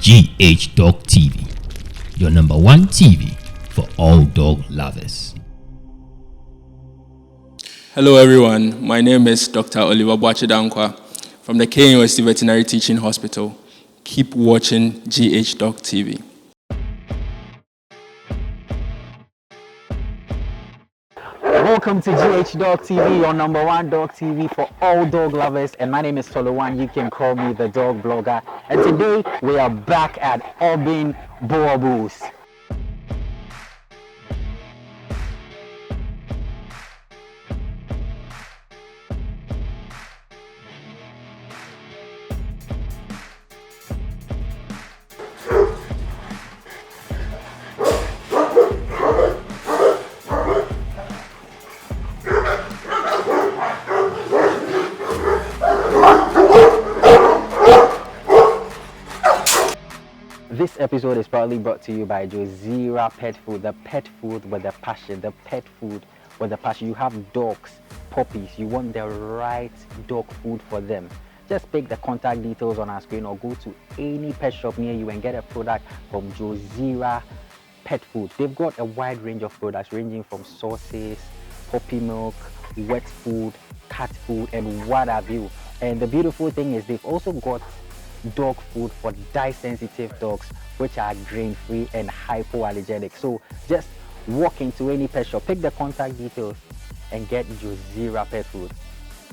GH Dog TV, your number one TV for all dog lovers. Hello everyone, my name is Dr. Oliver Boachidankwa from the Kennel Veterinary Teaching Hospital. Keep watching GH Dog TV. Welcome to GH Dog TV, your number one dog TV for all dog lovers. And my name is Toluwan. You can call me the dog blogger. And today we are back at Aubin Boerboels. This episode is proudly brought to you by Jozera Pet Food, the pet food with a passion, the pet food with a passion. You have dogs, puppies, you want the right dog food for them. Just pick the contact details on our screen or go to any pet shop near you and get a product from Jozera Pet Food. They've got a wide range of products ranging from sauces, puppy milk, wet food, cat food, and what have you. And the beautiful thing is they've also got dog food for dye-sensitive dogs, which are grain-free and hypoallergenic. So just walk into any pet shop, pick the contact details, and get Jozera Pet Food.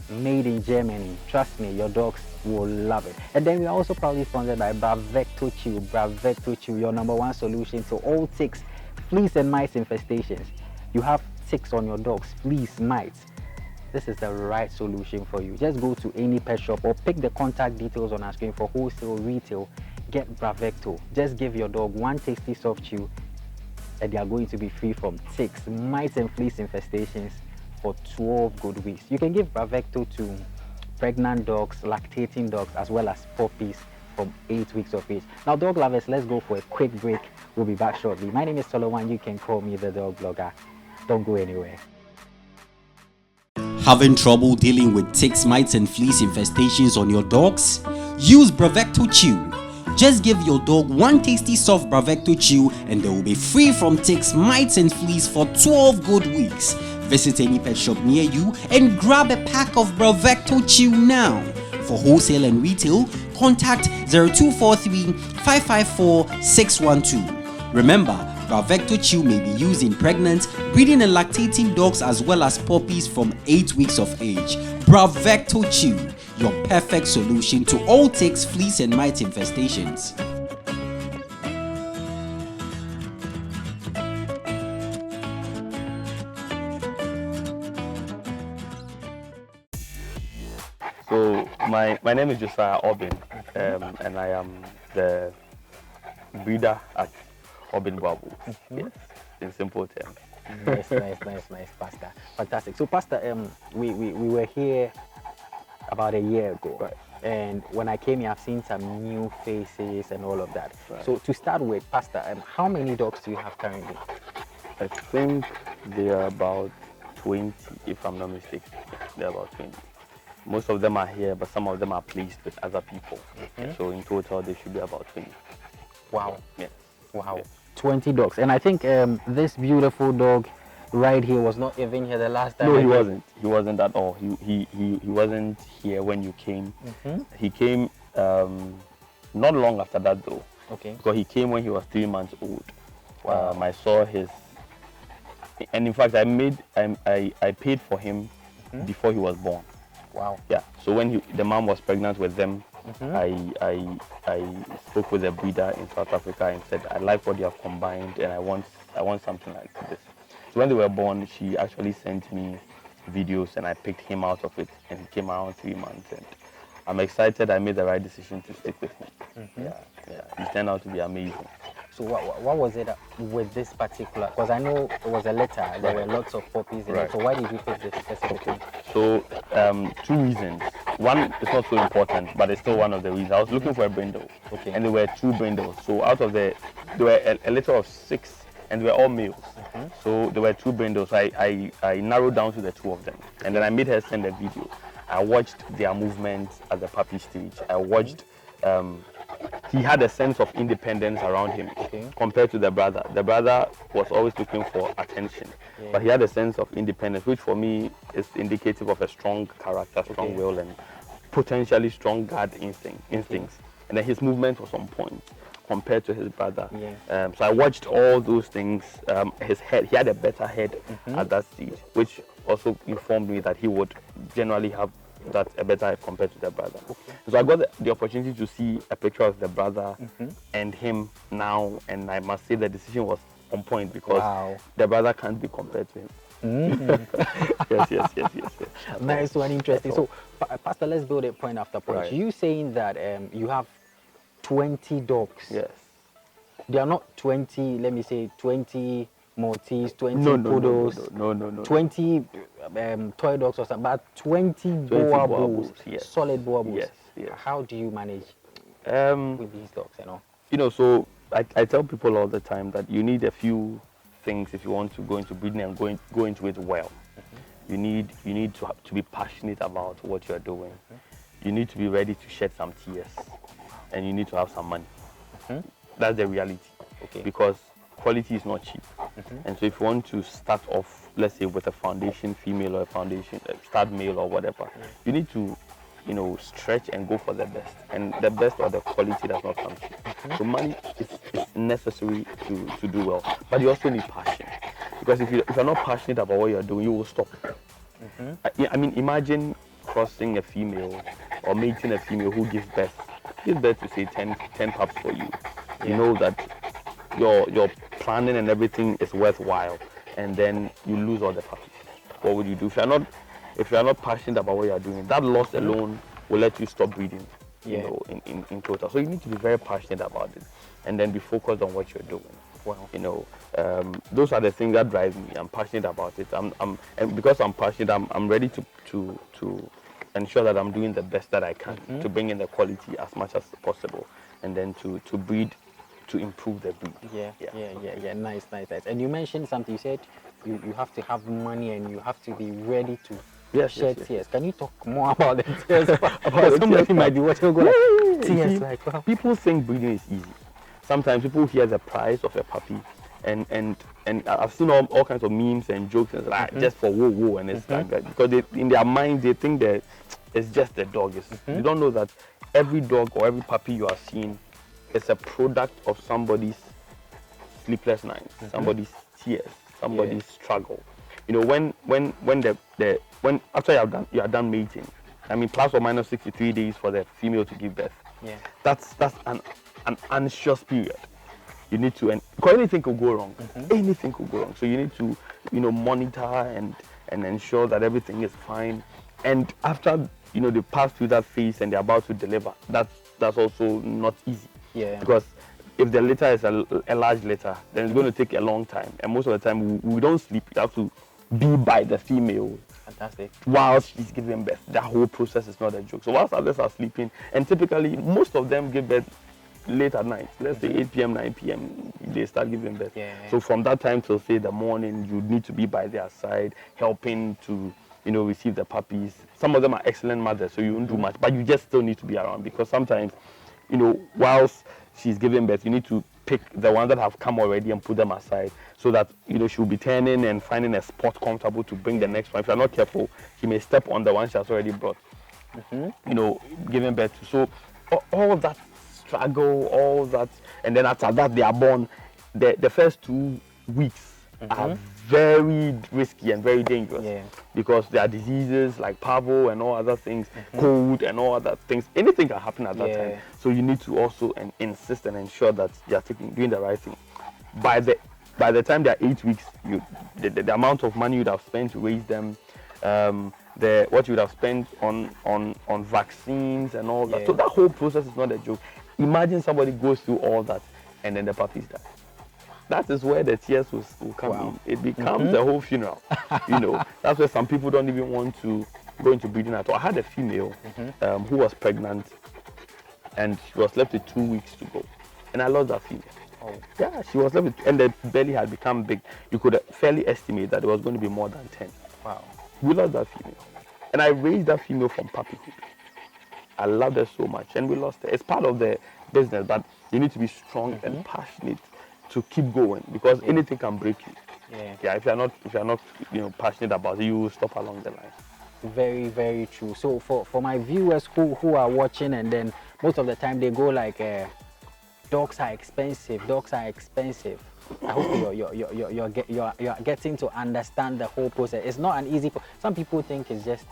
Made in Germany. Trust me, your dogs will love it. And then we are also proudly sponsored by Bravecto Chew. Bravecto Chew, your number one solution to all ticks, fleas, and mites infestations. You have ticks on your dogs, fleas, mites. This is the right solution for you. Just go to any pet shop or pick the contact details on our screen for wholesale, retail. Get Bravecto. Just give your dog one tasty soft chew and they are going to be free from ticks, mites, and fleas infestations for 12 good weeks. You can give Bravecto to pregnant dogs, lactating dogs, as well as puppies from 8 weeks of age. Now, dog lovers, let's go for a quick break. We'll be back shortly. My name is Toluwan. You can call me the dog blogger. Don't go anywhere. Having trouble dealing with ticks, mites, and fleas infestations on your dogs? Use Bravecto Chew. Just give your dog one tasty soft Bravecto Chew and they will be free from ticks, mites, and fleas for 12 good weeks. Visit any pet shop near you and grab a pack of Bravecto Chew now. For wholesale and retail, contact 0243 554 612. Remember, Bravecto Chew may be used in pregnant, breeding, and lactating dogs as well as puppies from 8 weeks of age. Bravecto Chew, your perfect solution to all ticks, fleas, and mite infestations. So my name is Josiah Aubin, and I am the breeder at Aubin Boerboels. Yes, in simple terms. Nice, Pastor. Fantastic. So, Pastor, we were here about a year ago, Right. And when I came here, I've seen some new faces and all of that. Right. So, to start with, Pastor, how many dogs do you have currently? I think they are about 20, if I'm not mistaken. They're about 20. Most of them are here, but some of them are placed with other people. So in total, they should be about 20. Wow. Yes. Wow. Yes. 20 dogs. And I think this beautiful dog right here was not even here the last time. No, he wasn't. He wasn't at all. He wasn't here when you came. He came not long after that though. Okay. Because he came when he was 3 months old. Wow. I saw his, and in fact, I paid for him before he was born. Wow. Yeah. So when the mom was pregnant with them, I spoke with a breeder in South Africa and said, I like what you have combined and I want something like this. So when they were born, she actually sent me videos and I picked him out of it and he came around 3 months and I'm excited I made the right decision to stick with him. Yeah. He turned out to be amazing. So what was it with this particular? Because I know it was a litter. There were lots of puppies in it. So why did you pick this specifically? So 2 reasons. One is not so important, but it's still one of the reasons. I was looking for a brindle, and there were 2 brindles. So out of there were a litter of 6, and they were all males. So there were 2 brindles. So I narrowed down to the 2 of them, and then I made her send a video. I watched their movements at the puppy stage. I watched he had a sense of independence around him Okay. compared to the brother. The brother was always looking for attention, but he had a sense of independence, which for me is indicative of a strong character, strong will, and potentially strong guard instincts. And then his movement was on point compared to his brother. So I watched all those things. His head, he had a better head at that stage, which also informed me that he would generally have a better head compared to the brother. So I got the opportunity to see a picture of the brother and him now, and I must say the decision was on point because the brother can't be compared to him. Yes. Nice one, interesting. So, Pastor, let's build it point after point. Right. You saying that you have 20 dogs. Yes. They are not 20, let me say 20 Maltese, 20 No, poodles, no. 20 toy dogs or something, but 20 Boerboels, yes. solid Boerboels. Yes. How do you manage with these dogs, So I tell people all the time that you need a few things if you want to go into breeding and go into it well. You need to be passionate about what you're doing. You need to be ready to shed some tears, and you need to have some money. That's the reality. Because quality is not cheap. And so if you want to start off, let's say with a foundation female or a foundation start male or whatever, you need to stretch and go for the best. And the best or the quality does not come cheap. So money is necessary to do well. But you also need passion. Because if you're not passionate about what you're doing, you will stop. I mean, imagine crossing a female or mating a female who gives birth to say 10 pups for you. You know that your planning and everything is worthwhile, and then you lose all the puppies. What would you do if you're not passionate about what you're doing? That loss alone will let you stop breeding. In total. So you need to be very passionate about it, and then be focused on what you're doing. Those are the things that drive me. I'm passionate about it. And because I'm passionate, I'm ready to ensure that I'm doing the best that I can to bring in the quality as much as possible, and then to breed, to improve the breed. Yeah. Nice. And you mentioned something. You said you have to have money and you have to be ready to shed tears. Can you talk more about the tears? About somebody might be watching go like tears. Like people think breeding is easy. Sometimes people hear the price of a puppy, and I've seen all kinds of memes and jokes and like just for whoa, and it's like that because in their mind they think that it's just a dog. You don't know that every dog or every puppy you are seeing is a product of somebody's sleepless nights, somebody's tears, somebody's struggle. When after you are done mating, I mean plus or minus 63 days for the female to give birth. That's an anxious period. You need to, and because anything could go wrong. Anything could go wrong. So you need to, monitor and ensure that everything is fine. And after they pass through that phase and they're about to deliver, that's also not easy. Because if the litter is a large litter, then it's going to take a long time. And most of the time we don't sleep. You have to be by the female. Fantastic. While she's giving birth. That whole process is not a joke. So whilst others are sleeping, and typically most of them give birth late at night, let's say 8 p.m., 9 p.m., they start giving birth. So from that time till say the morning, you need to be by their side, helping to, receive the puppies. Some of them are excellent mothers, so you don't do much, but you just still need to be around because sometimes, whilst she's giving birth, you need to pick the ones that have come already and put them aside so that, she'll be turning and finding a spot comfortable to bring the next one. If you're not careful, she may step on the one she has already brought, giving birth to. So all that struggle, all that, and then after that they are born. The first 2 weeks are very risky and very dangerous because there are diseases like parvo and all other things, cold and all other things. Anything can happen at that time. So you need to also insist and ensure that you are doing the right thing. By the time they are 8 weeks, the amount of money you'd have spent to raise them, what you would have spent on vaccines and all that. So that whole process is not a joke. Imagine somebody goes through all that and then the puppies die. That is where the tears will come in. It becomes a whole funeral. That's where some people don't even want to go into breeding at all. I had a female who was pregnant and she was left with 2 weeks to go. And I lost that female. Yeah, she was left with, and the belly had become big. You could fairly estimate that it was going to be more than 10. Wow. We lost that female. And I raised that female from puppyhood. I loved her so much, and we lost her. It's part of the business, but you need to be strong and passionate to keep going, because anything can break you. Yeah, if you're not passionate about it, you will stop along the line. Very, very true. So for my viewers who are watching, and then most of the time they go like, dogs are expensive. Dogs are expensive. I hope you're getting to understand the whole process. It's not an easy. Some people think it's just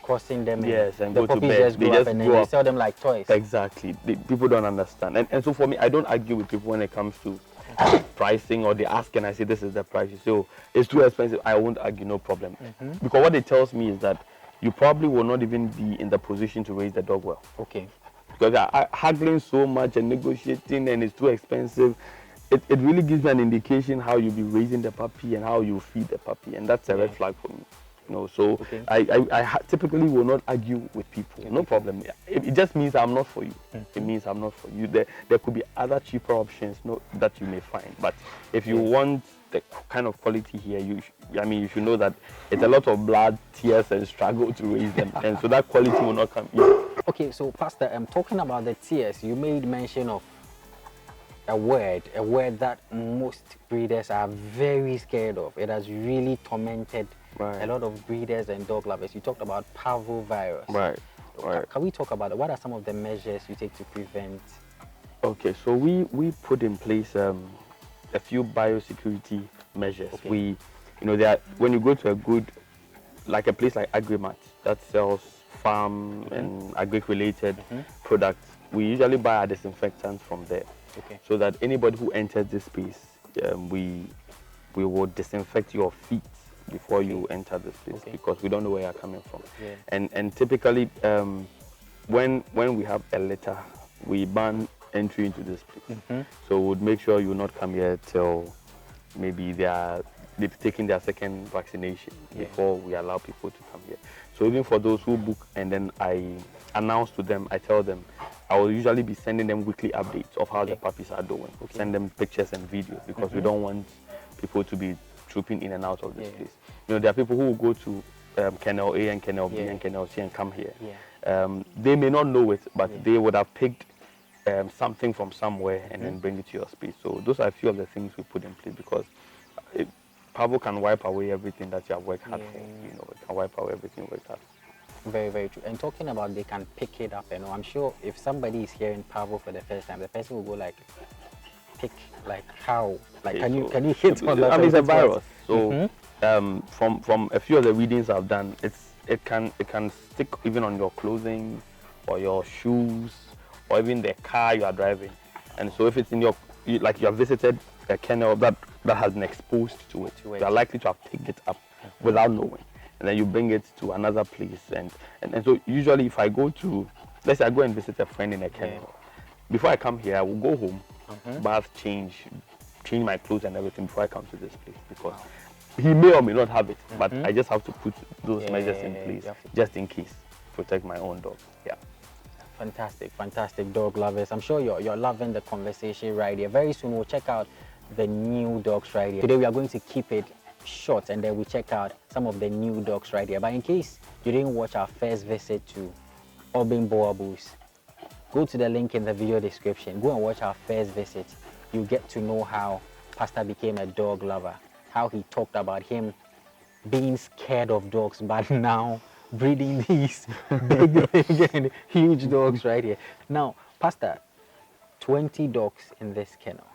costing them. Yes, and the go to puppies bed. just grow up and then they sell them like toys. Exactly. People don't understand, and so for me, I don't argue with people when it comes to pricing, or they ask and I say this is the price. So it's too expensive. I won't argue, no problem. Because what it tells me is that you probably will not even be in the position to raise the dog well. Okay. Because you're haggling so much and negotiating, and it's too expensive. It really gives me an indication how you'll be raising the puppy and how you feed the puppy, and that's a red flag for me. So I typically will not argue with people. No problem. It just means I'm not for you. It means I'm not for you. There could be other cheaper options that you may find. But if you want the kind of quality here, you should know that it's a lot of blood, tears, and struggle to raise them, and so that quality will not come easy. Okay, so Pastor, I'm talking about the tears. You made mention of a word that most breeders are very scared of. It has really tormented a lot of breeders and dog lovers. You talked about parvovirus. Right. Can we talk about it? What are some of the measures you take to prevent? Okay, so we put in place a few biosecurity measures. Okay. When you go to a place like Agrimat that sells farm and agric-related products, we usually buy our disinfectants from there. Okay. So that anybody who enters this space, we will disinfect your feet before you enter this place, because we don't know where you're coming from. And typically, when we have a litter, we ban entry into this place. So we'll make sure you not come here till maybe they've taken their second vaccination before we allow people to come here. So even for those who book, and then I announce to them, I tell them, I will usually be sending them weekly updates of how the puppies are doing. Send them pictures and videos, because we don't want people to be trooping in and out of this place. There are people who will go to Kennel A and Kennel B and Kennel C and come here. They may not know it, but they would have picked something from somewhere and then bring it to your space. So those are a few of the things we put in place, because Parvo can wipe away everything that you have worked hard for. It can wipe away everything you worked hard for. Very, very true. And talking about they can pick it up, I'm sure if somebody is hearing Parvo for the first time, the person will go like, pick, like how? Like, can you hit on that? It's a virus. So from a few of the readings I've done, it can stick even on your clothing or your shoes or even the car you are driving. And so if it's in you have visited a kennel that has been exposed to it, you are likely to have picked it up without knowing. And then you bring it to another place. And so usually if I go to, let's say I go and visit a friend in a kennel, before I come here, I will go home, bath, change my clothes and everything before I come to this place, because he may or may not have it, but I just have to put those measures in place just in case, protect my own dog. Fantastic dog lovers. I'm sure you're loving the conversation right here. Very soon we'll check out the new dogs right here. Today we are going to keep it short, and then we check out some of the new dogs right here. But in case you didn't watch our first visit to Aubin Boerboels, go to the link in the video description. Go and watch our first visit. You get to know how Pastor became a dog lover, how he talked about him being scared of dogs, but now breeding these big and huge dogs right here. Now, Pastor, 20 dogs in this kennel.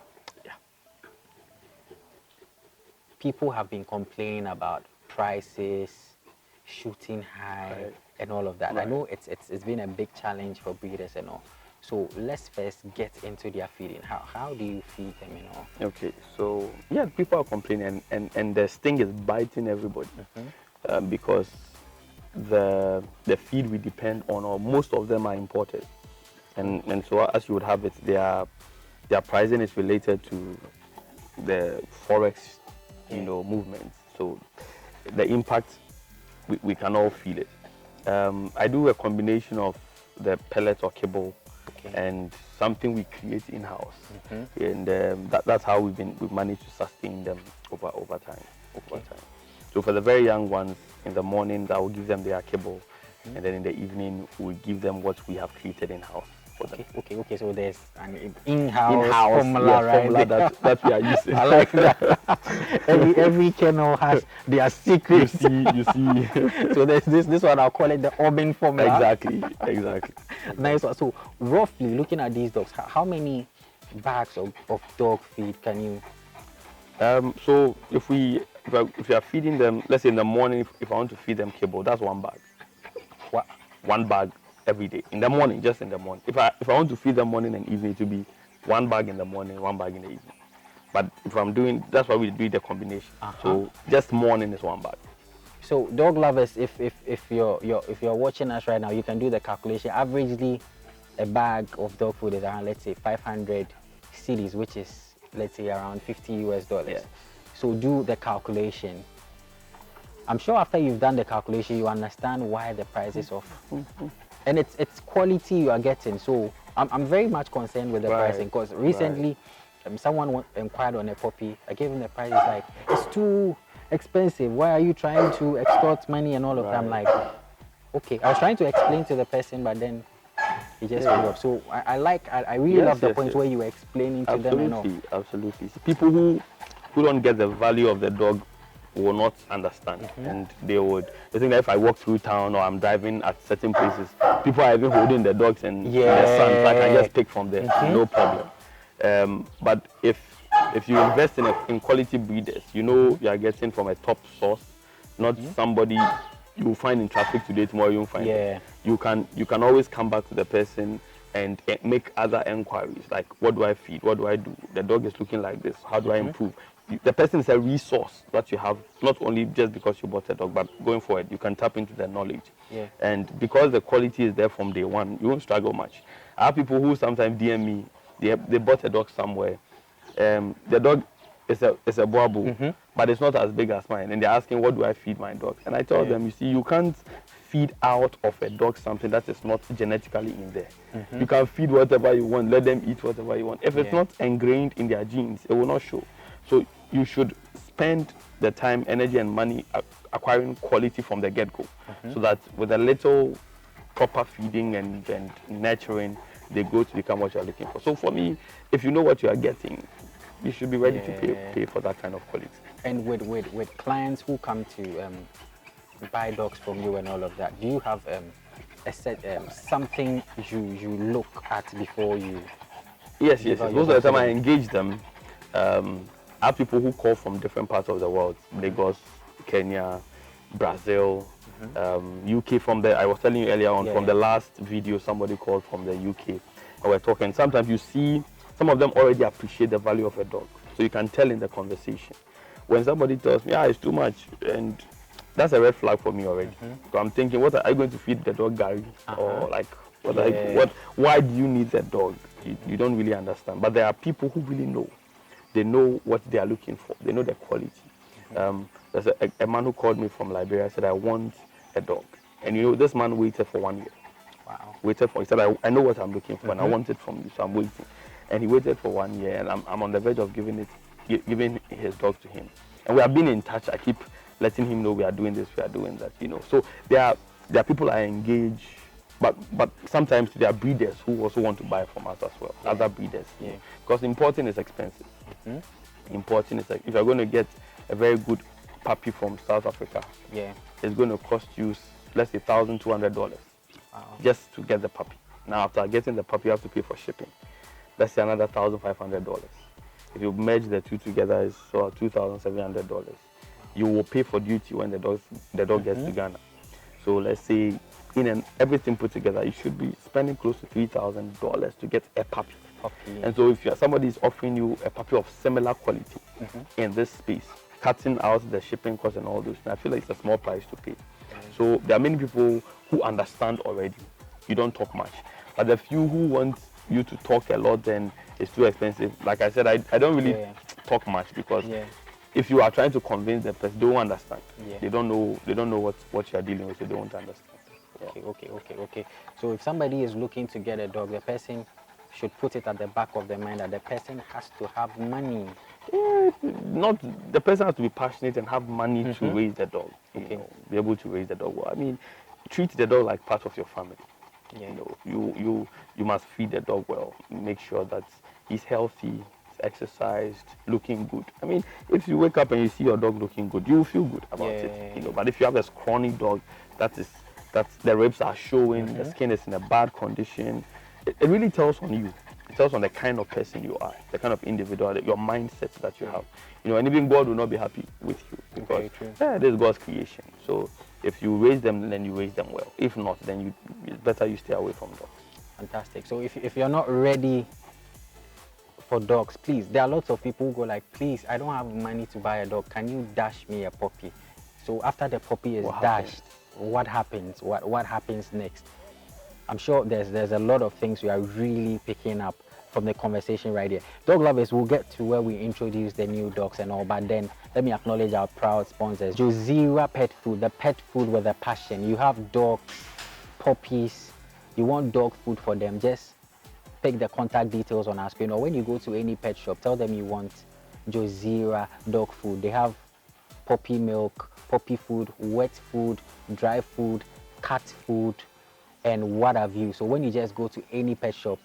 People have been complaining about prices, shooting high, and all of that. I know it's been a big challenge for breeders and all. So let's first get into their feeding. How do you feed them and all? Okay, so people are complaining, and the sting is biting everybody, because the feed we depend on, or most of them are imported, and so as you would have it, their pricing is related to the forex movements. So the impact, we can all feel it. I do a combination of the pellet or kibble and something we create in-house, and that's how we've managed to sustain them over time. So for the very young ones, in the morning I will give them their kibble, and then in the evening we give them what we have created in house for them. Okay. So there's an in-house formula, yes, right? formula that we are using. I like that. every kennel has their secrets. You see. So there's this one, I'll call it the Aubin formula. Exactly. Nice one. So roughly looking at these dogs, how many bags of dog feed can you? So if we are feeding them, let's say in the morning, if I want to feed them kibble, that's 1 bag. What? 1 bag every day in the morning, just in the morning. If I want to feed them morning and evening, it will be 1 bag in the morning, 1 bag in the evening. But if I'm doing, that's why we do the combination. So just morning is 1 bag. So dog lovers, if you're watching us right now, you can do the calculation. Averagely, a bag of dog food is around, let's say, 500 cedis, which is, let's say, around $50. Yes. So do the calculation. I'm sure after you've done the calculation, you understand why the price is off. And it's quality you are getting. So I'm very much concerned with the pricing, because recently someone inquired on a puppy. I gave him the price. It's like, it's too expensive. Why are you trying to extort money and all of that? I'm like, okay. I was trying to explain to the person, but then he just gave up. So I really love the points where you were explaining to them and all. Absolutely. See, people who don't get the value of the dog will not understand, and they think that if I walk through town or I'm driving at certain places, people are even holding the dogs and the sun, so I can just pick from there, no problem. But if you invest in quality breeders, you know you are getting from a top source, not somebody you will find in traffic today, tomorrow you won't find them. You can always come back to the person and make other enquiries, like, what do I feed, what do I do, the dog is looking like this, how do I improve? The person is a resource that you have, not only just because you bought a dog, but going forward you can tap into their knowledge. And because the quality is there from day one, you won't struggle much. I have people who sometimes DM me, they bought a dog somewhere, the dog is a Boerboel, but it's not as big as mine, and they're asking, what do I feed my dog? And I tell them, you see, you can't feed out of a dog something that is not genetically in there. You can feed whatever you want, let them eat whatever you want. If it's not ingrained in their genes, it will not show. So you should spend the time, energy and money acquiring quality from the get-go, so that with a little proper feeding and nurturing, they grow to become what you're looking for. So for me, if you know what you are getting, you should be ready to pay for that kind of quality. And with clients who come to buy dogs from you and all of that, do you have something you look at before you? Yes. Most of the time I engage them. I have people who call from different parts of the world, Lagos, Kenya, Brazil, UK. I was telling you earlier on, from the last video, somebody called from the UK, and we're talking. Sometimes you see some of them already appreciate the value of a dog, so you can tell in the conversation. When somebody tells me, it's too much, and that's a red flag for me already. So I'm thinking, what are you going to feed the dog, Gary? Or like, why do you need the dog? You don't really understand. But there are people who really know. They know what they are looking for. They know the quality. There's a man who called me from Liberia, said, I want a dog. And you know, this man waited for 1 year. Wow. He said, I know what I'm looking for, and I want it from you, so I'm waiting. And he waited for 1 year, and I'm on the verge of giving his dog to him. And we have been in touch. I keep letting him know we are doing this, we are doing that, you know. So there are people I engage, but sometimes there are breeders who also want to buy from us as well, other breeders. You know, because importing is expensive. Importing is like, if you're going to get a very good puppy from South Africa, it's going to cost you, let's say, $1,200 just to get the puppy. Now, after getting the puppy, you have to pay for shipping. Let's say another $1,500. If you merge the two together, it's $2,700. You will pay for duty when the dog gets to Ghana. So let's say, everything put together, you should be spending close to $3,000 to get a puppy. And so if somebody is offering you a puppy of similar quality in this space, cutting out the shipping costs and all those, I feel like it's a small price to pay. So there are many people who understand already. You don't talk much. But the few who want you to talk a lot, then it's too expensive. Like I said, I don't really talk much, because if you are trying to convince the person, they don't understand. They don't know what you are dealing with, so they won't understand. Okay. So if somebody is looking to get a dog, the person should put it at the back of their mind that the person has to have money. Not the person has to be passionate and have money to raise the dog. You know, be able to raise the dog. Well, I mean, treat the dog like part of your family. Yeah. You must feed the dog well. Make sure that he's healthy, he's exercised, looking good. I mean, if you wake up and you see your dog looking good, you will feel good about it. But if you have a scrawny dog, that's the ribs are showing, the skin is in a bad condition, it really tells on you. It tells on the kind of person you are, the kind of individual, your mindset that you have. And even God will not be happy with you because this is God's creation. So if you raise them, then you raise them well. If not, then it's better you stay away from dogs. Fantastic. So if you're not ready for dogs, please, there are lots of people who go like, please, I don't have money to buy a dog. Can you dash me a puppy? So after the puppy is dashed, what happens? What happens next? I'm sure there's a lot of things we are really picking up from the conversation right here. Dog lovers, we'll get to where we introduce the new dogs and all, but then let me acknowledge our proud sponsors. Josira Pet Food, the pet food with a passion. You have dogs, puppies, you want dog food for them, just pick the contact details on our screen, or when you go to any pet shop, tell them you want Josira dog food. They have puppy milk, puppy food, wet food, dry food, cat food, and what have you. So when you just go to any pet shop,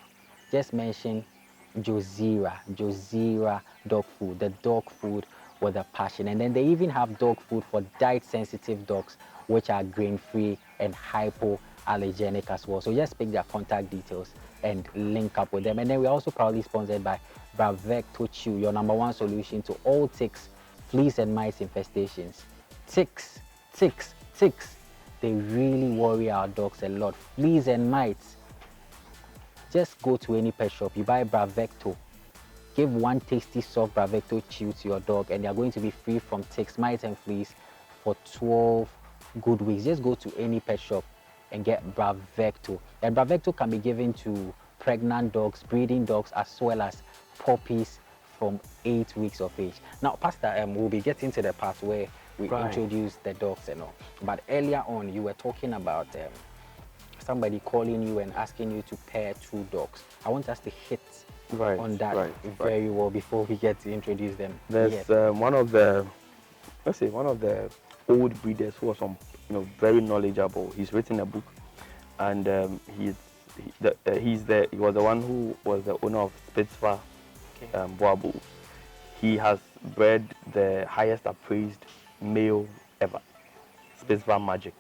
just mention Josira dog food, the dog food with a passion. And then they even have dog food for diet sensitive dogs, which are grain free and hypoallergenic as well. So just pick their contact details and link up with them. And then we're also proudly sponsored by Bravecto Chew, your #1 solution to all ticks, fleas and mites infestations. Ticks, they really worry our dogs a lot. Fleas and mites. Just go to any pet shop, you buy Bravecto, give one tasty soft Bravecto chew to your dog, and they're going to be free from ticks, mites and fleas for 12 good weeks. Just go to any pet shop and get Bravecto. And Bravecto can be given to pregnant dogs, breeding dogs, as well as puppies from 8 weeks of age. Now, Pastor, we'll be getting to the part where we introduce the dogs and all. But earlier on, you were talking about somebody calling you and asking you to pair 2 dogs. I want us to hit on that very well before we get to introduce them. There's one of the old breeders who was very knowledgeable. He's written a book, and he was the one who was the owner of Spitzer Boerboel. He has bred the highest appraised male ever, Spitzer Magic.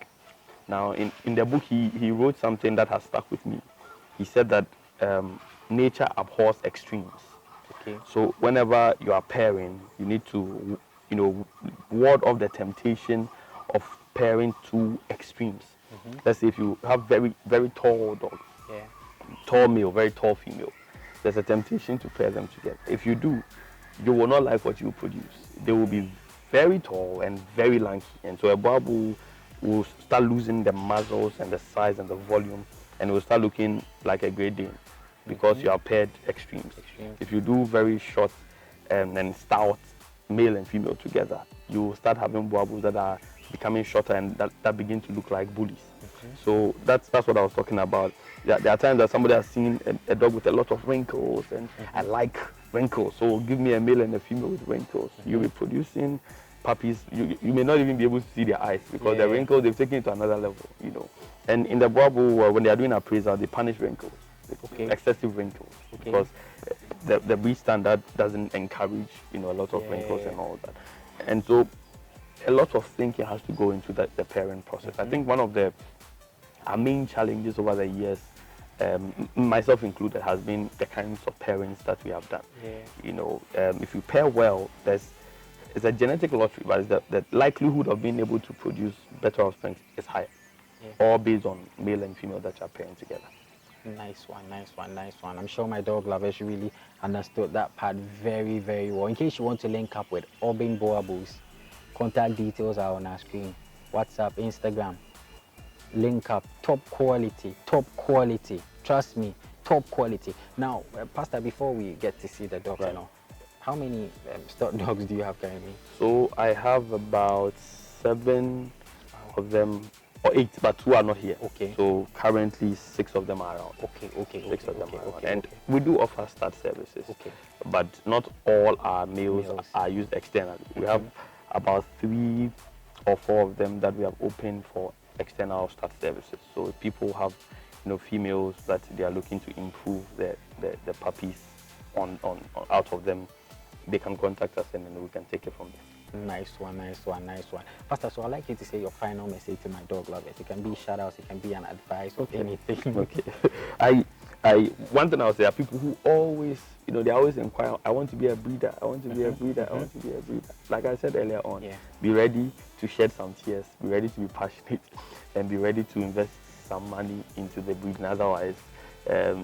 Now, in the book, he wrote something that has stuck with me. He said that nature abhors extremes. Okay. So whenever you are pairing, you need to, ward off the temptation of pairing 2 extremes. Let's say if you have very, very tall dog, tall male, very tall female, there's a temptation to pair them together. If you do, you will not like what you produce. They will be very tall and very lanky, and so a Boerboel will start losing the muscles and the size and the volume, and it will start looking like a Great Dane because you are paired extremes. If you do very short and stout male and female together, you will start having Boerboels that are becoming shorter and that begin to look like bullies. So that's what I was talking about. There are times that somebody has seen a dog with a lot of wrinkles, and I like wrinkles, so give me a male and a female with wrinkles. You'll be producing puppies. You may not even be able to see their eyes because the wrinkles, they've taken it to another level, And in the Boerboel, when they are doing appraisal, they punish wrinkles, excessive wrinkles, because the breed standard doesn't encourage, a lot of wrinkles and all that. And so a lot of thinking has to go into the pairing process. I think one of our main challenges over the years, myself included, has been the kinds of pairings that we have done. If you pair well, it's a genetic lottery, but the likelihood of being able to produce better offspring is higher, all based on male and female that you are pairing together. Nice one. I'm sure my dog lovers really understood that part very, very well. In case you want to link up with Aubin Boerboels, contact details are on our screen. WhatsApp, Instagram. Link up. Top quality. Trust me, top quality. Now, Pastor, before we get to see the dogs, how many stock dogs do you have currently? So I have about 7 of them, or 8, but 2 are not here. Okay. So currently 6 of them are around. Six of them are around. And we do offer stud services. But not all our males are used externally. We have about 3 or 4 of them that we have opened for external stud services. So if people have, females that they are looking to improve the puppies on out of them, they can contact us and then we can take it from there. Nice one. Pastor, so I'd like you to say your final message to my dog lovers. It can be shout-outs, it can be an advice, or anything. Okay. One thing I'll say are people who always, they always inquire, I want to be a breeder, I want to be a breeder, I want to be a breeder. Like I said earlier on, be ready to shed some tears, be ready to be passionate, and be ready to invest some money into the breeding. Otherwise,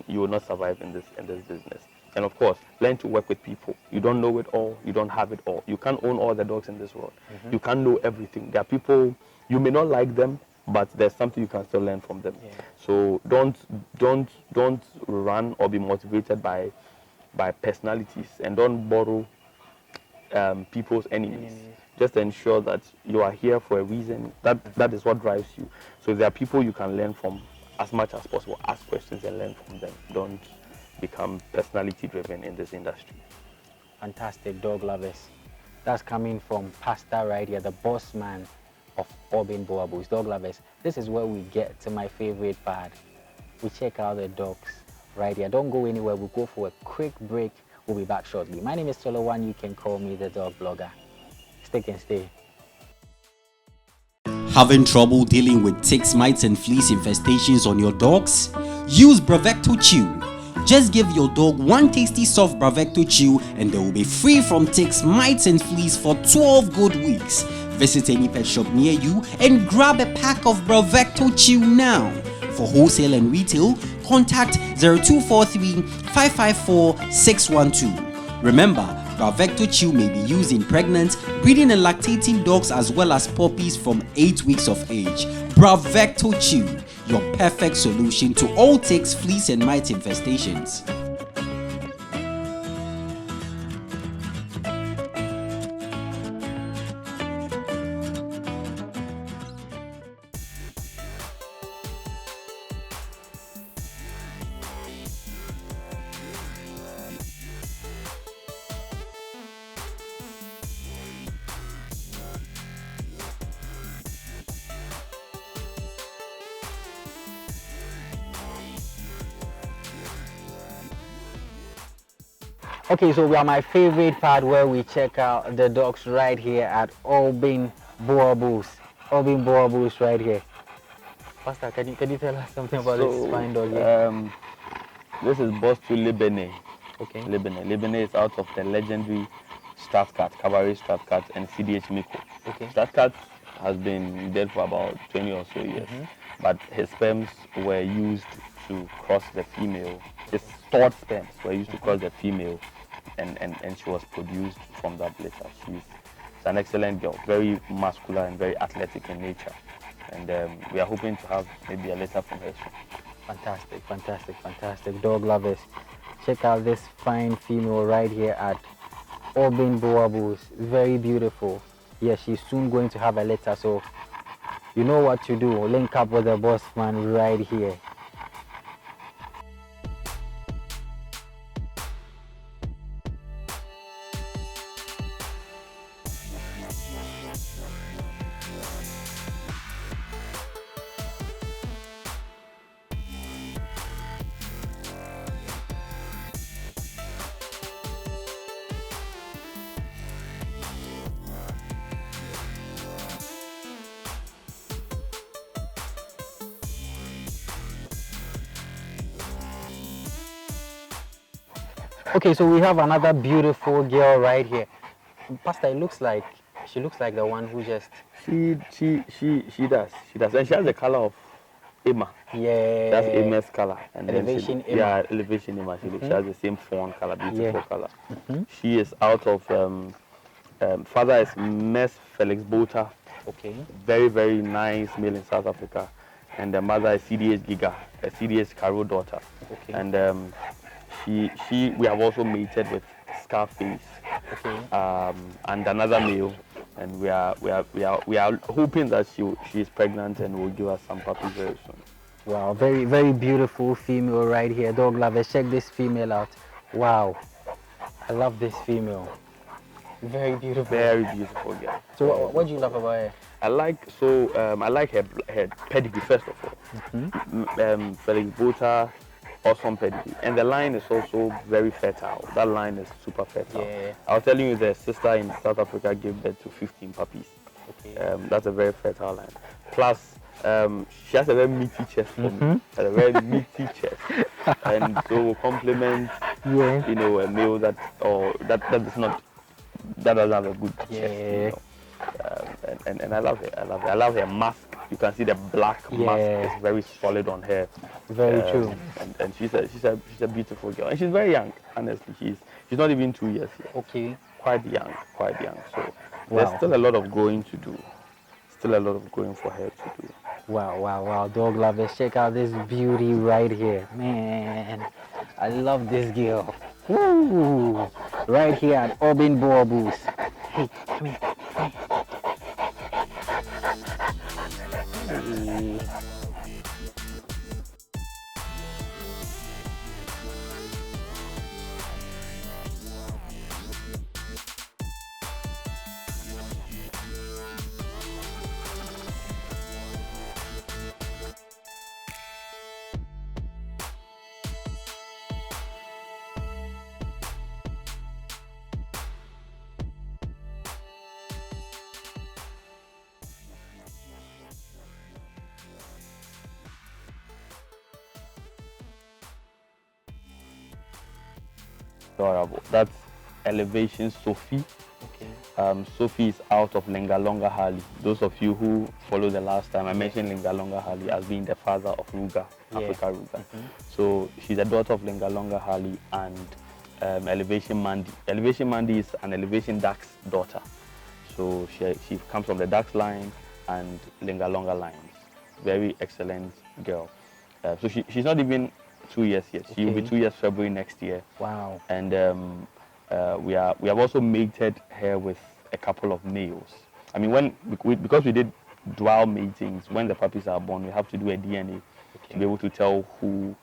you will not survive in this business. And of course, learn to work with people. You don't know it all, you don't have it all. You can't own all the dogs in this world. You can't know everything. There are people, you may not like them, but there's something you can still learn from them. So don't run or be motivated by personalities, and don't borrow people's enemies. Just ensure that you are here for a reason. That is what drives you. So if there are people you can learn from as much as possible, ask questions and learn from them. Don't become personality driven in this industry. Fantastic, dog lovers. That's coming from Pastor right here, the boss man of Aubin Boerboels. Dog lovers, this is where we get to my favorite part. We check out the dogs right here. Don't go anywhere. We'll go for a quick break. We'll be back shortly. My name is Tolowan. You can call me the dog blogger. Stick and stay. Having trouble dealing with ticks, mites and fleas infestations on your dogs? Use Bravecto Chew. Just give your dog one tasty soft Bravecto Chew and they will be free from ticks, mites and fleas for 12 good weeks. Visit any pet shop near you and grab a pack of Bravecto Chew now. For wholesale and retail, contact 0243 554 612. Remember, Bravecto Chew may be used in pregnant, breeding and lactating dogs as well as puppies from 8 weeks of age. Bravecto Chew, your perfect solution to all ticks, fleas and mite infestations. Okay, so we are my favorite part where we check out the dogs right here at Aubin Boerboels. Aubin Boerboels right here. Pastor, can you tell us something about this fine dog here? This is Boss to Libene. Okay. Libene is out of the legendary Stratcat, Cavalry Stratcat and CDH Miko. Okay. Stratcat has been dead for about 20 or so years, but his sperms were used to cross the female. His stored sperms were used to cross the female, and she was produced from that litter. She's an excellent girl, very muscular and very athletic in nature, and we are hoping to have maybe a litter from her soon. Fantastic dog lovers. Check out this fine female right here at Aubin Boerboels. Very beautiful. Yes, she's soon going to have a litter, so you know what to do. Link up with the boss man right here. Okay, so we have another beautiful girl right here. Pastor, she looks like the one who just... She does, and she has the color of Emma. Yeah. That's Emma's color. And Elevation then Emma. Yeah, Elevation Emma. She has the same fawn color, beautiful color. She is out of, father is Mess Felix Bota. Okay. Very, very nice male in South Africa. And the mother is CDH Giga, a CDH Caro daughter. Okay. And we have also mated with Scarface, and another male, and we are hoping that she is pregnant and will give us some puppies very soon. Wow, very, very beautiful female right here. Dog lovers, check this female out. Wow, I love this female. Very beautiful. Very beautiful girl. So what do you love about her? I like her pedigree first of all. Felix Bota, awesome pedigree, and the line is also very fertile. That line is super fertile. Yeah. I was telling you, the sister in South Africa gave birth to 15 puppies. Okay. That's a very fertile line. Plus, she has a very meaty chest for me. Has a very meaty chest, and so will complement, Yeah. you know, a male that doesn't have a good chest. Yeah. You know? And I love her. I love her mask. You can see the black mask is very solid on her. Very true. And she's a beautiful girl, and she's very young. Honestly, she's not even 2 years yet. Okay. Quite young. So Wow. there's still a lot of growing to do. Still a lot of growing for her to do. Wow. Dog lovers, check out this beauty right here. Man, I love this girl. Woo! Right here at Aubin Boerboels. Hey, come here. Hey. Adorable. That's Elevation Sophie. Okay. Sophie is out of Lengalonga Hali. Those of you who follow the last time, I mentioned Lengalonga Hali as being the father of Ruga, Africa Ruga. So she's a daughter of Lengalonga Hali and Elevation Mandi. Elevation Mandi is an Elevation Dax daughter. So she comes from the Dax line and Lengalonga lines. Very excellent girl. So she's not even 2 years yet. She will be 2 years February next year. Wow. And we have also mated her with a couple of males. I mean, because we did dual matings, when the puppies are born, we have to do a DNA to be able to tell whose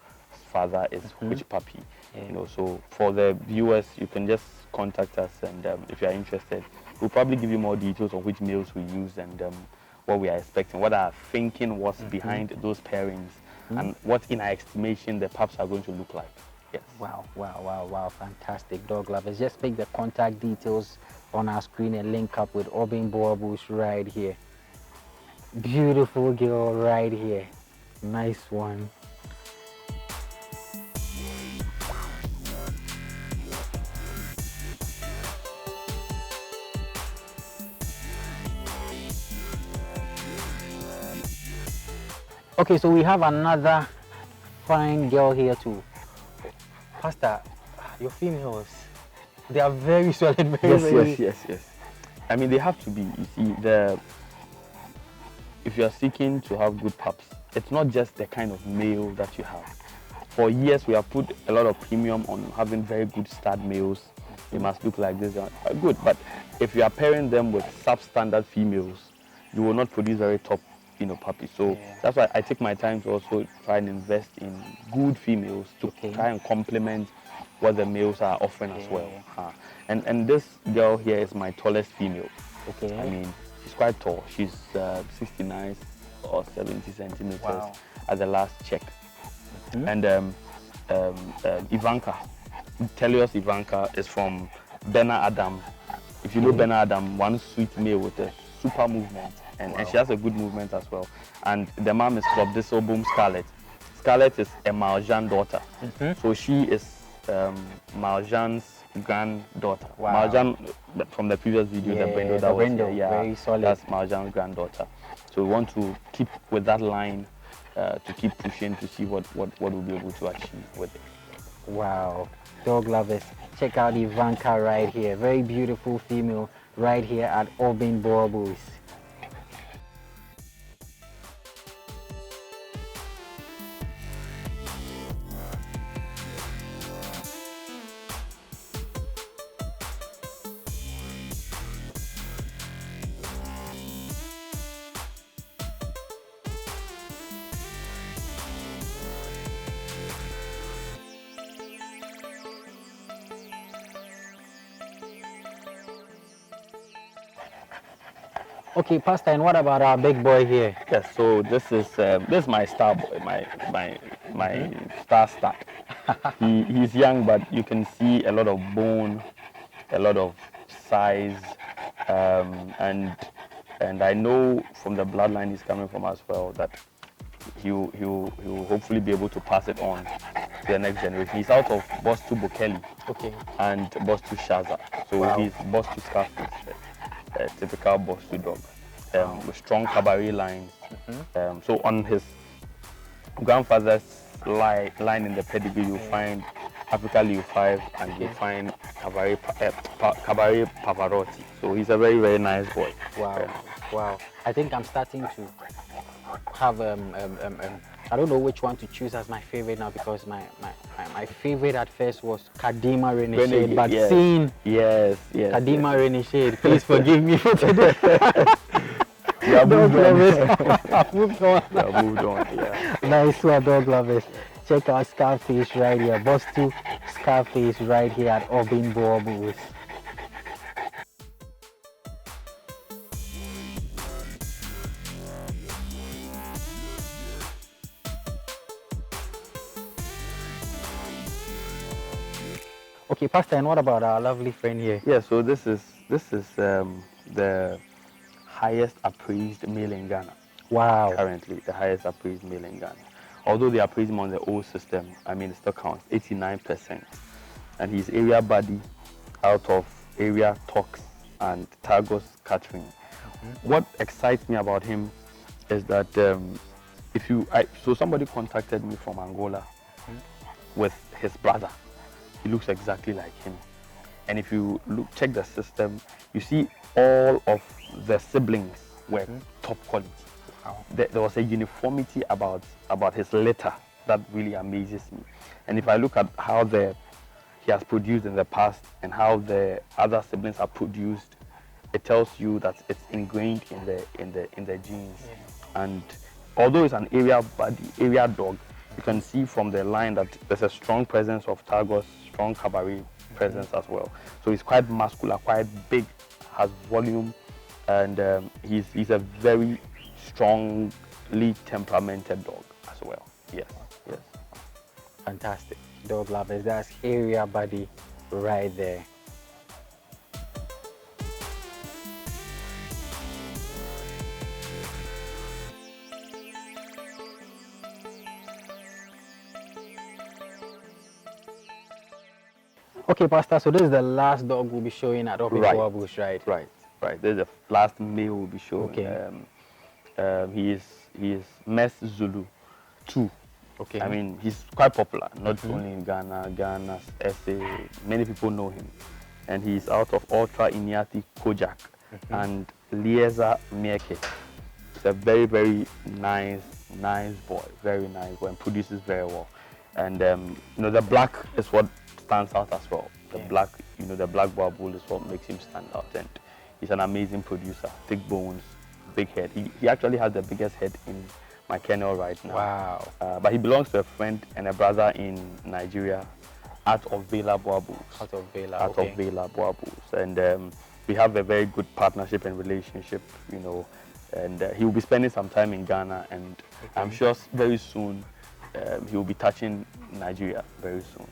father is which puppy. You know, so for the viewers, you can just contact us, and if you are interested, we'll probably give you more details on which males we use and what we are expecting, what our thinking was behind those pairings, and what, in our estimation, the pups are going to look like. Yes. Wow. Fantastic, dog lovers. Just pick the contact details on our screen and link up with Aubin Boerboels right here. Beautiful girl right here. Nice one. Okay, so we have another fine girl here too. Pastor, your females, they are very solid, Yes. I mean, they have to be. You see, if you are seeking to have good pups, it's not just the kind of male that you have. For years, we have put a lot of premium on having very good stud males. They must look like this. Good, but if you are pairing them with substandard females, you will not produce very top, puppies. So that's why I take my time to also try and invest in good females to try and complement what the males are offering as well. And this girl here is my tallest female. Okay. I mean, she's quite tall. She's 69 or 70 centimeters at the last check. And Ivanka, Telios Ivanka, is from Bena Adam. If you know Bena Adam, one sweet male with a super movement. And she has a good movement as well. And the mom is from this Obum Scarlet. Scarlet is a Marjan daughter. So she is Marjan's granddaughter. Marjan, from the previous video, the Brendo that was here, very solid. That's Marjan's granddaughter. So we want to keep with that line to keep pushing to see what we'll be able to achieve with it. Wow, dog lovers, check out Ivanka right here. Very beautiful female right here at Aubin Boerboels. Okay, Pastor, and what about our big boy here? Yes, so this is my star boy, my star start. He's young, but you can see a lot of bone, a lot of size, and I know from the bloodline he's coming from as well that he'll hopefully be able to pass it on to the next generation. He's out of Boerboel Bukeli Okay. and Boerboel Shaza, so Wow. he's Boerboel Scarface, a typical Boerboel dog, with strong cabaret lines. So on his grandfather's line in the pedigree, you'll find Africa Leo 5 and you'll find Cabaret Pavarotti. So he's a very, very nice boy. Wow. Wow. I think I'm starting to have I don't know which one to choose as my favorite now, because my favorite at first was Kadima Renegade, but yes. seeing Yes. Kadima Renegade, please forgive me for today. You have Dog moved on. lovers. Moved on. You have moved on, yeah. Nice one, dog lovers. Check out Scarface right here. Boerboel Scarface right here at Aubin Boerboels. Okay, Pastor, and what about our lovely friend here? Yeah, so this is the highest appraised male in Ghana. Wow. Currently, the highest appraised male in Ghana. Although they appraised him on the old system, I mean, it still counts 89%. And he's area buddy out of area Tox and Targos Catering. What excites me about him is that so somebody contacted me from Angola with his brother. He looks exactly like him. And if you check the system, you see all of the siblings were top quality. Wow. There was a uniformity about his litter that really amazes me. And if I look at how he has produced in the past and how the other siblings are produced, it tells you that it's ingrained in the genes. Yeah. And although it's an area dog, you can see from the line that there's a strong presence of Targos, strong cabaret presence as well. So he's quite muscular, quite big, has volume, and he's a very strongly temperamented dog as well. Yes. Fantastic. Dog lovers, that's area buddy right there. Okay, Pastor, so this is the last dog we'll be showing at Aubin Boerboels, right? Right. This is the last male we'll be showing. Okay. He is Mess Zulu 2. Okay. I mean, he's quite popular, not only in Ghana, SA. Many people know him. And he's out of Ultra Inyati Kojak and Lieza Mieke. He's a very, very nice boy, very nice boy, and produces very well. And the black is what stands out as well. The black Boerboel is what makes him stand out, and he's an amazing producer. Thick bones, big head. He actually has the biggest head in my kennel right now. Wow. But he belongs to a friend and a brother in Nigeria, Out of Vela Boerboels. Out of Vela Boerboels, and we have a very good partnership and relationship, and he will be spending some time in Ghana, and I'm sure very soon he will be touching Nigeria very soon.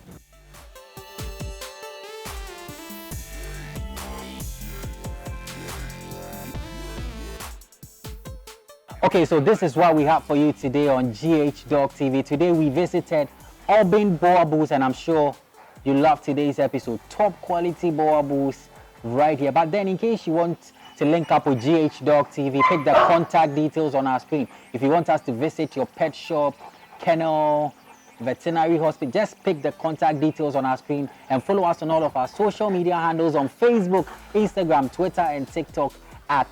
Okay, so this is what we have for you today on GH Dog TV. Today we visited Aubin Boerboels, and I'm sure you love today's episode. Top quality Boerboels right here. But then in case you want to link up with GH Dog TV, pick the contact details on our screen. If you want us to visit your pet shop, kennel, veterinary hospital, just pick the contact details on our screen and follow us on all of our social media handles on Facebook, Instagram, Twitter, and TikTok at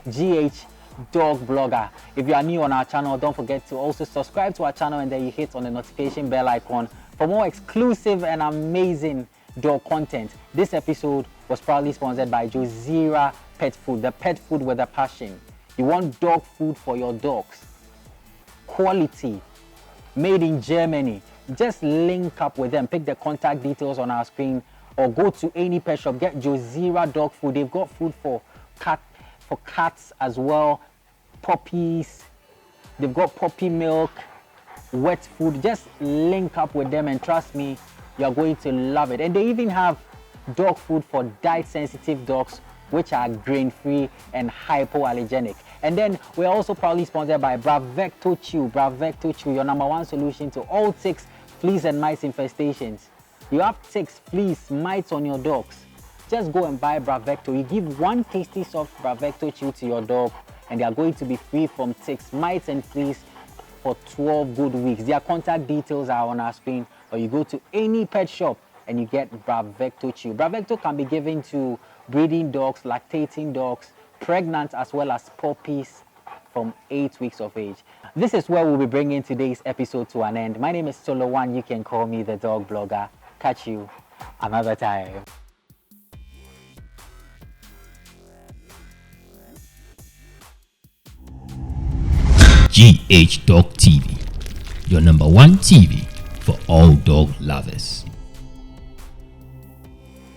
GH Dog Blogger. If you are new on our channel, don't forget to also subscribe to our channel, and then you hit on the notification bell icon for more exclusive and amazing dog content. This episode was proudly sponsored by Jozera Pet Food, the pet food with a passion. You want dog food for your dogs, quality, made in Germany. Just link up with them, pick the contact details on our screen, or go to any pet shop, get Jozera dog food. They've got food for cat, for cats as well. Puppies, they've got puppy milk, wet food. Just link up with them and trust me, you're going to love it. And they even have dog food for diet sensitive dogs, which are grain-free and hypoallergenic. And then we're also proudly sponsored by Bravecto Chew. Bravecto Chew, your #1 solution to all ticks, fleas and mites infestations. You have ticks, fleas, mites on your dogs. Just go and buy Bravecto. You give one tasty soft Bravecto Chew to your dog and they are going to be free from ticks, mites and fleas for 12 good weeks. Their contact details are on our screen, or you go to any pet shop and you get Bravecto Chew. Bravecto can be given to breeding dogs, lactating dogs, pregnant as well as puppies from 8 weeks of age. This is where we'll be bringing today's episode to an end. My name is Solo1. You can call me the dog blogger. Catch you another time. GH Dog TV, your #1 TV for all dog lovers.